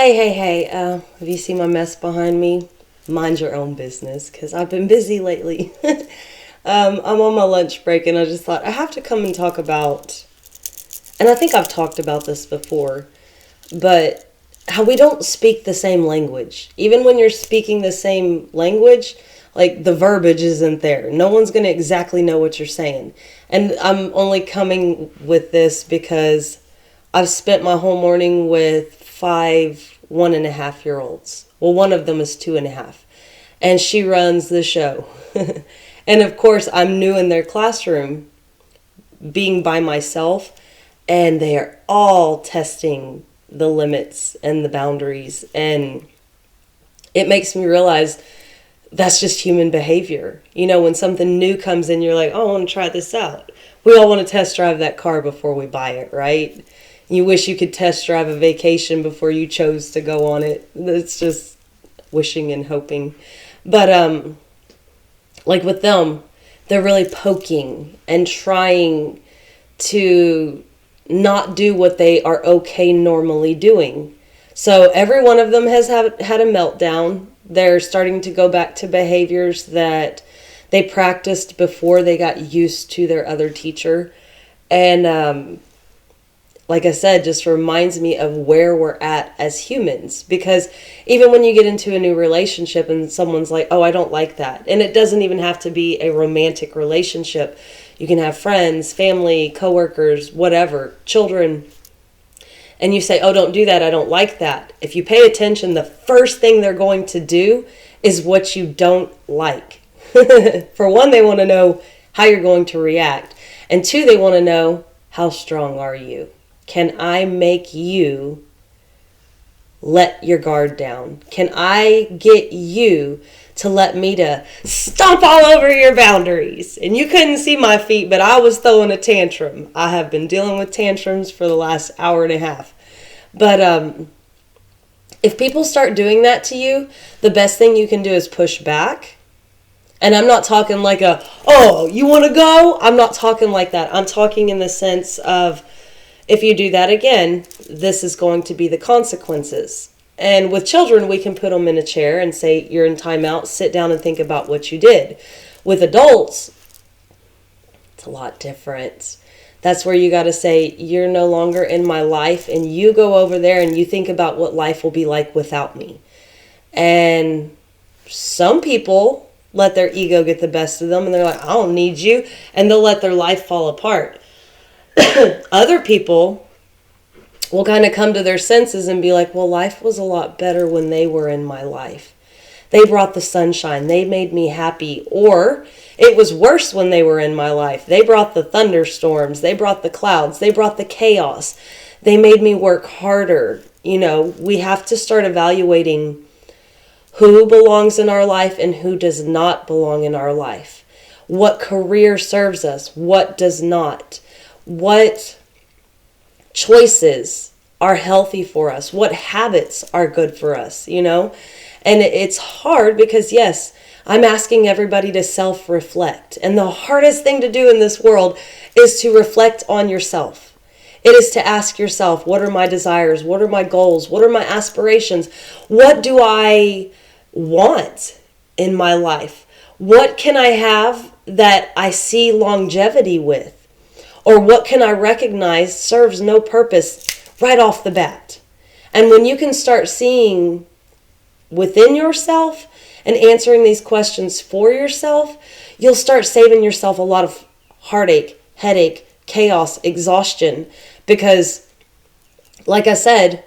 Hey, have you seen my mess behind me? Mind your own business, because I've been busy lately. I'm on my lunch break, and I just thought I have to come and talk about, and I think I've talked about this before, but how we don't speak the same language. Even when you're speaking the same language, like the verbiage isn't there. No one's going to exactly know what you're saying. And I'm only coming with this because I've spent my whole morning with five 1.5 year olds. Well, one of them is 2.5, and she runs the show. And of course, I'm new in their classroom, being by myself, and they are all testing the limits and the boundaries. And it makes me realize that's just human behavior. You know, when something new comes in, you're like, oh, I want to try this out. We all want to test drive that car before we buy it, right? You wish you could test drive a vacation before you chose to go on it. It's just wishing and hoping. But like with them, they're really poking and trying to not do what they are okay normally doing. So every one of them has had a meltdown. They're starting to go back to behaviors that they practiced before they got used to their other teacher. And like I said, just reminds me of where we're at as humans. Because even when you get into a new relationship and someone's like, oh, I don't like that. And it doesn't even have to be a romantic relationship. You can have friends, family, coworkers, whatever, children. And you say, oh, don't do that. I don't like that. If you pay attention, the first thing they're going to do is what you don't like. For one, they want to know how you're going to react. And two, they want to know, how strong are you? Can I make you let your guard down? Can I get you to let me to stomp all over your boundaries? And you couldn't see my feet, but I was throwing a tantrum. I have been dealing with tantrums for the last hour and a half. But if people start doing that to you, the best thing you can do is push back. And I'm not talking like oh, you want to go? I'm not talking like that. I'm talking in the sense of, if you do that again, this is going to be the consequences. And with children, we can put them in a chair and say, you're in timeout, sit down and think about what you did. With adults, it's a lot different. That's where you got to say, you're no longer in my life, and you go over there and you think about what life will be like without me. And some people let their ego get the best of them, and they're like, I don't need you, and they'll let their life fall apart. Other people will kind of come to their senses and be like, well, life was a lot better when they were in my life. They brought the sunshine. They made me happy. Or it was worse when they were in my life. They brought the thunderstorms. They brought the clouds. They brought the chaos. They made me work harder. You know, we have to start evaluating who belongs in our life and who does not belong in our life. What career serves us? What does not? What choices are healthy for us? What habits are good for us, you know? And it's hard because, yes, I'm asking everybody to self-reflect. And the hardest thing to do in this world is to reflect on yourself. It is to ask yourself, what are my desires? What are my goals? What are my aspirations? What do I want in my life? What can I have that I see longevity with? Or what can I recognize serves no purpose right off the bat? And when you can start seeing within yourself and answering these questions for yourself, you'll start saving yourself a lot of heartache, headache, chaos, exhaustion. Because, like I said,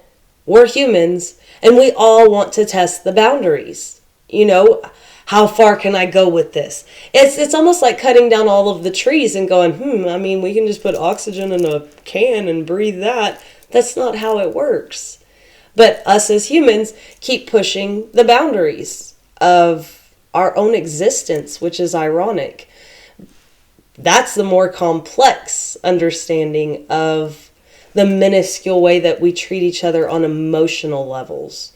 we're humans and we all want to test the boundaries. You know, how far can I go with this? It's almost like cutting down all of the trees and going, I mean, we can just put oxygen in a can and breathe that. That's not how it works. But us as humans keep pushing the boundaries of our own existence, which is ironic. That's the more complex understanding of the minuscule way that we treat each other on emotional levels.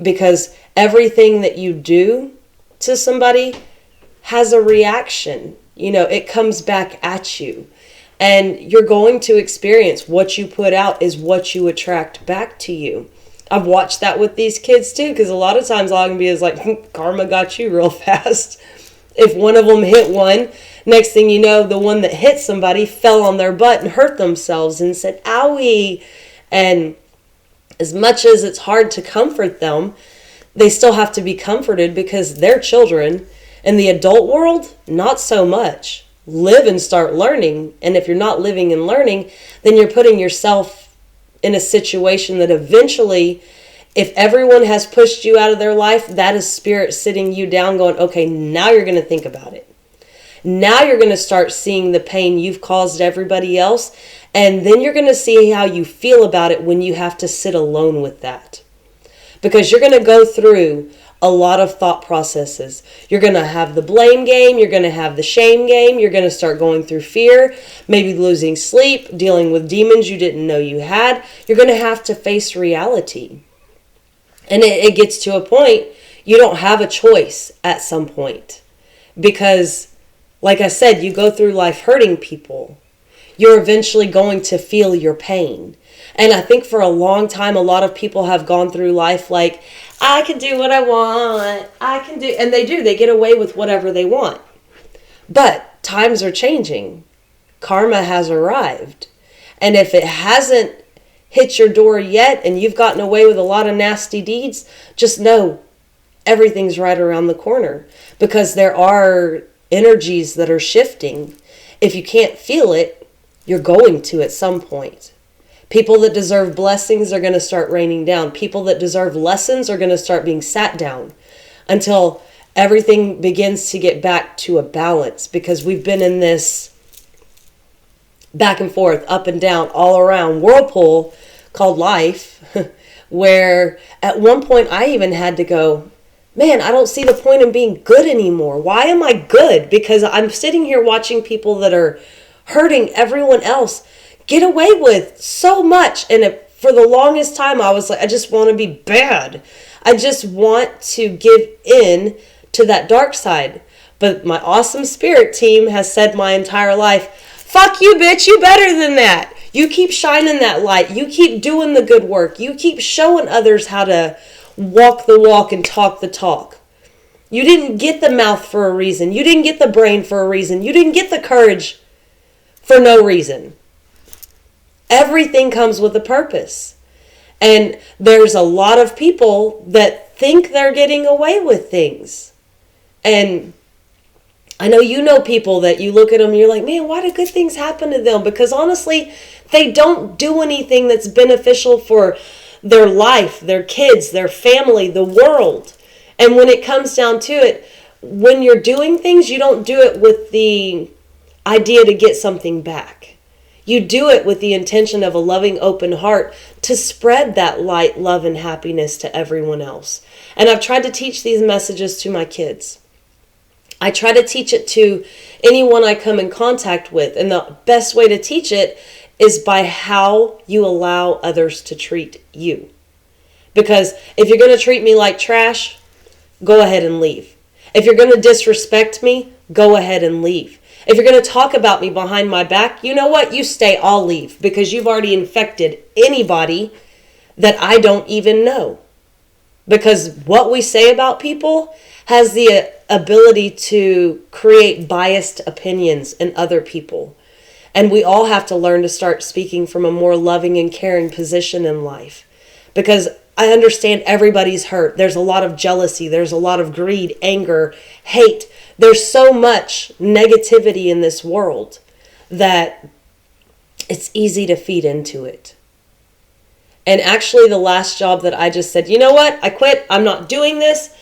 Because everything that you do to somebody has a reaction. You know, it comes back at you. And you're going to experience what you put out is what you attract back to you. I've watched that with these kids too, because a lot of times all I can be is like, karma got you real fast. If one of them hit one, next thing you know, the one that hit somebody fell on their butt and hurt themselves and said, owie. And as much as it's hard to comfort them, they still have to be comforted because they're children. In the adult world, not so much. Live and start learning. And if you're not living and learning, then you're putting yourself in a situation that eventually, if everyone has pushed you out of their life, that is spirit sitting you down going, okay, now you're going to think about it. Now you're going to start seeing the pain you've caused everybody else. And then you're going to see how you feel about it when you have to sit alone with that. Because you're going to go through a lot of thought processes. You're going to have the blame game. You're going to have the shame game. You're going to start going through fear, maybe losing sleep, dealing with demons you didn't know you had. You're going to have to face reality. And it gets to a point you don't have a choice at some point. Because, like I said, you go through life hurting people. You're eventually going to feel your pain. And I think for a long time, a lot of people have gone through life like, I can do what I want. And they do. They get away with whatever they want. But times are changing. Karma has arrived. And if it hasn't hit your door yet and you've gotten away with a lot of nasty deeds, just know everything's right around the corner. Because there are energies that are shifting. If you can't feel it, you're going to at some point. People that deserve blessings are going to start raining down. People that deserve lessons are going to start being sat down until everything begins to get back to a balance, because we've been in this back and forth, up and down, all around whirlpool called life, where at one point I even had to go, man, I don't see the point in being good anymore. Why am I good? Because I'm sitting here watching people that are hurting everyone else get away with so much. And for the longest time, I was like, I just want to be bad. I just want to give in to that dark side. But my awesome spirit team has said my entire life, fuck you, bitch, you better than that. You keep shining that light. You keep doing the good work. You keep showing others how to walk the walk and talk the talk. You didn't get the mouth for a reason. You didn't get the brain for a reason. You didn't get the courage for no reason. Everything comes with a purpose. And there's a lot of people that think they're getting away with things. And I know you know people that you look at them and you're like, man, why do good things happen to them? Because honestly, they don't do anything that's beneficial for their life, their kids, their family, the world. And when it comes down to it, when you're doing things, you don't do it with the idea to get something back. You do it with the intention of a loving, open heart to spread that light, love, and happiness to everyone else. And I've tried to teach these messages to my kids. I try to teach it to anyone I come in contact with. And the best way to teach it is by how you allow others to treat you. Because if you're going to treat me like trash, go ahead and leave. If you're going to disrespect me, go ahead and leave. If you're going to talk about me behind my back, you know what? You stay, I'll leave. Because you've already infected anybody that I don't even know. Because what we say about people has the ability to create biased opinions in other people. And we all have to learn to start speaking from a more loving and caring position in life. Because I understand everybody's hurt. There's a lot of jealousy. There's a lot of greed, anger, hate. There's so much negativity in this world that it's easy to feed into it. And actually the last job that I just said, you know what? I quit. I'm not doing this.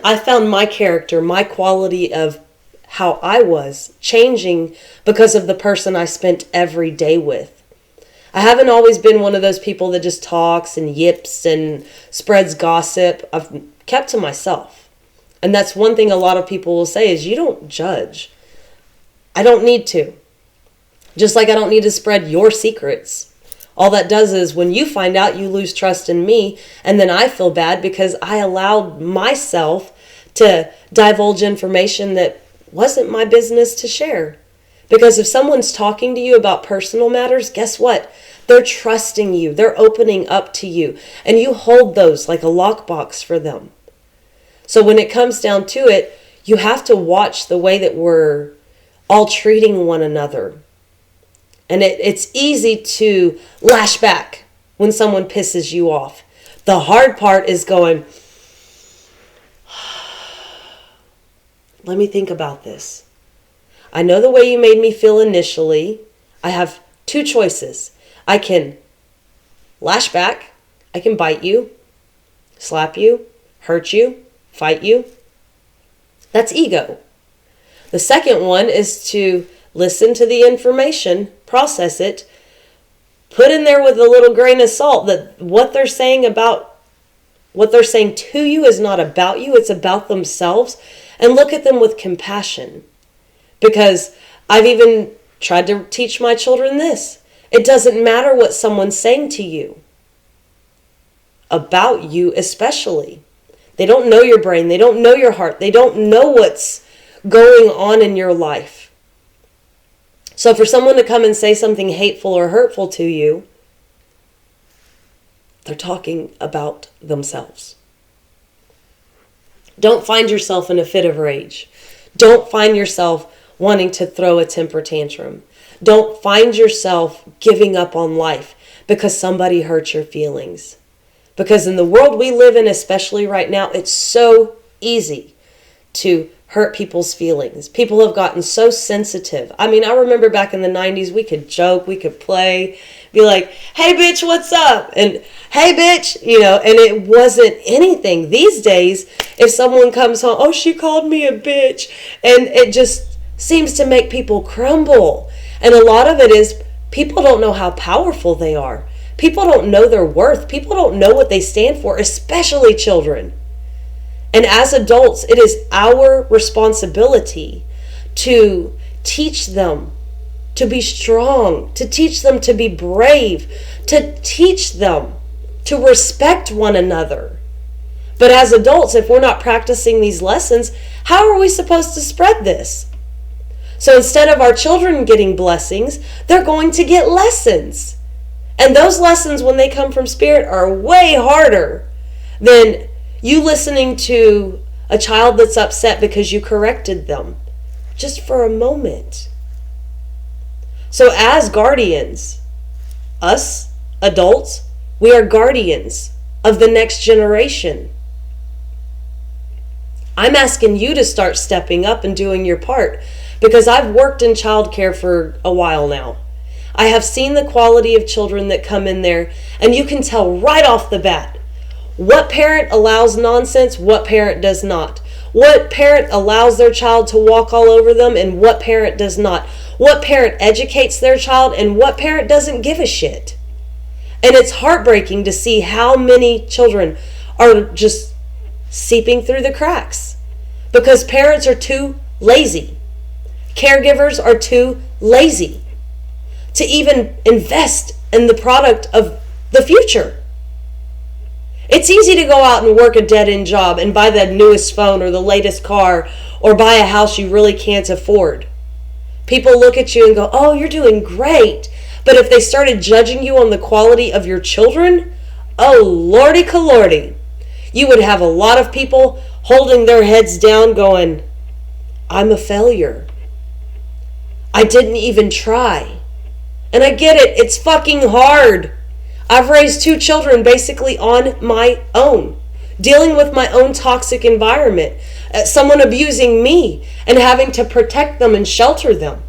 I found my character, my quality of how I was changing because of the person I spent every day with. I haven't always been one of those people that just talks and yips and spreads gossip. I've kept to myself. And that's one thing a lot of people will say is you don't judge. I don't need to. Just like I don't need to spread your secrets. All that does is when you find out, you lose trust in me, and then I feel bad because I allowed myself to divulge information that wasn't my business to share. Because if someone's talking to you about personal matters, guess what? They're trusting you. They're opening up to you. And you hold those like a lockbox for them. So when it comes down to it, you have to watch the way that we're all treating one another. And it's easy to lash back when someone pisses you off. The hard part is going, let me think about this. I know the way you made me feel initially. I have two choices. I can lash back. I can bite you, slap you, hurt you, fight you. That's ego. The second one is to listen to the information, process it, put in there with a little grain of salt that what they're saying to you is not about you, it's about themselves, and look at them with compassion. Because I've even tried to teach my children this. It doesn't matter what someone's saying to you, about you especially. They don't know your brain, they don't know your heart, they don't know what's going on in your life. So for someone to come and say something hateful or hurtful to you, they're talking about themselves. Don't find yourself in a fit of rage. Don't find yourself wanting to throw a temper tantrum. Don't find yourself giving up on life because somebody hurt your feelings. Because in the world we live in, especially right now, it's so easy to hurt people's feelings. People have gotten so sensitive. I mean, I remember back in the 90s, we could joke, we could play, be like, hey bitch, what's up? And hey bitch, and it wasn't anything. These days, if someone comes home, oh, she called me a bitch. And it just seems to make people crumble. And a lot of it is people don't know how powerful they are. People don't know their worth. People don't know what they stand for, especially children. And as adults, it is our responsibility to teach them to be strong, to teach them to be brave, to teach them to respect one another. But as adults, if we're not practicing these lessons, how are we supposed to spread this? So instead of our children getting blessings, they're going to get lessons. And those lessons, when they come from Spirit, are way harder than you listening to a child that's upset because you corrected them just for a moment. So as guardians, us adults, we are guardians of the next generation. I'm asking you to start stepping up and doing your part, because I've worked in childcare for a while now. I have seen the quality of children that come in there, and you can tell right off the bat what parent allows nonsense, what parent does not. What parent allows their child to walk all over them and what parent does not. What parent educates their child and what parent doesn't give a shit. And it's heartbreaking to see how many children are just seeping through the cracks because parents are too lazy. Caregivers are too lazy to even invest in the product of the future. It's easy to go out and work a dead-end job and buy the newest phone or the latest car or buy a house you really can't afford. People look at you and go, oh, you're doing great. But if they started judging you on the quality of your children, oh, lordy-ca-lordy, you would have a lot of people holding their heads down going, I'm a failure. I didn't even try. And I get it, it's fucking hard. I've raised 2 children basically on my own, dealing with my own toxic environment, someone abusing me and having to protect them and shelter them.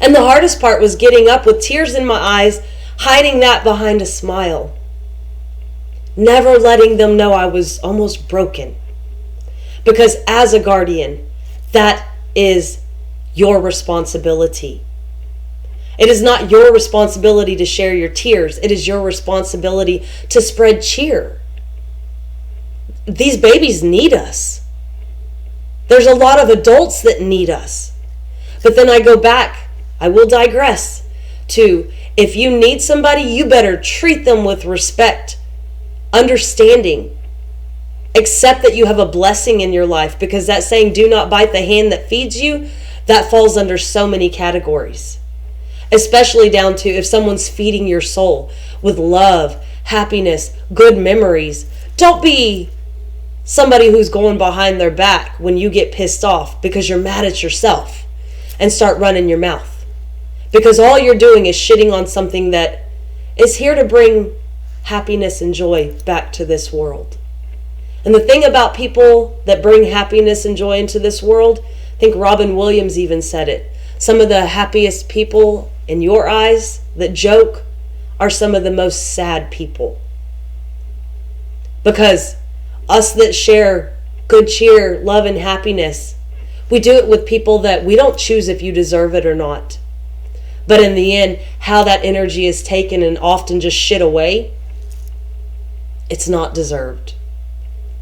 And the hardest part was getting up with tears in my eyes, hiding that behind a smile, never letting them know I was almost broken. Because as a guardian, that is your responsibility. It is not your responsibility to share your tears. It is your responsibility to spread cheer. These babies need us. There's a lot of adults that need us. But then I go back, I will digress, to if you need somebody, you better treat them with respect, understanding. Accept that you have a blessing in your life, because that saying, do not bite the hand that feeds you, that falls under so many categories. Especially down to if someone's feeding your soul with love, happiness, good memories. Don't be somebody who's going behind their back when you get pissed off because you're mad at yourself and start running your mouth. Because all you're doing is shitting on something that is here to bring happiness and joy back to this world. And the thing about people that bring happiness and joy into this world, I think Robin Williams even said it. Some of the happiest people in your eyes that joke are some of the most sad people. Because us that share good cheer, love, and happiness, we do it with people that we don't choose if you deserve it or not. But in the end, how that energy is taken and often just shit away, it's not deserved.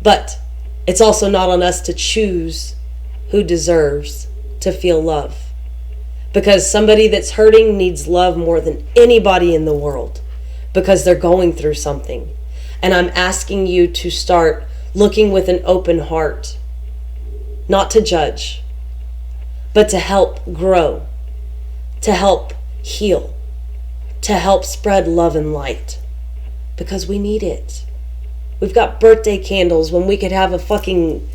But it's also not on us to choose who deserves to feel love. Because somebody that's hurting needs love more than anybody in the world. Because they're going through something. And I'm asking you to start looking with an open heart. Not to judge, but to help grow. To help heal. To help spread love and light. Because we need it. We've got birthday candles when we could have a fucking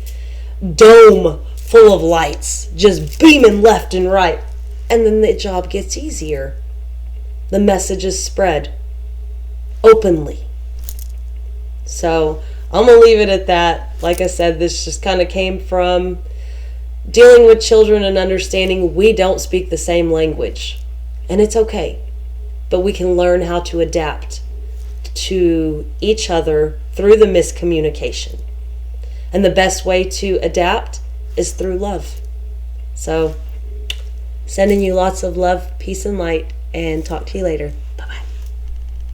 dome full of lights just beaming left and right. And then the job gets easier. The message is spread openly. So I'm going to leave it at that. Like I said, this just kind of came from dealing with children and understanding we don't speak the same language. And it's okay. But we can learn how to adapt to each other through the miscommunication. And the best way to adapt is through love. So, sending you lots of love, peace, and light, and talk to you later.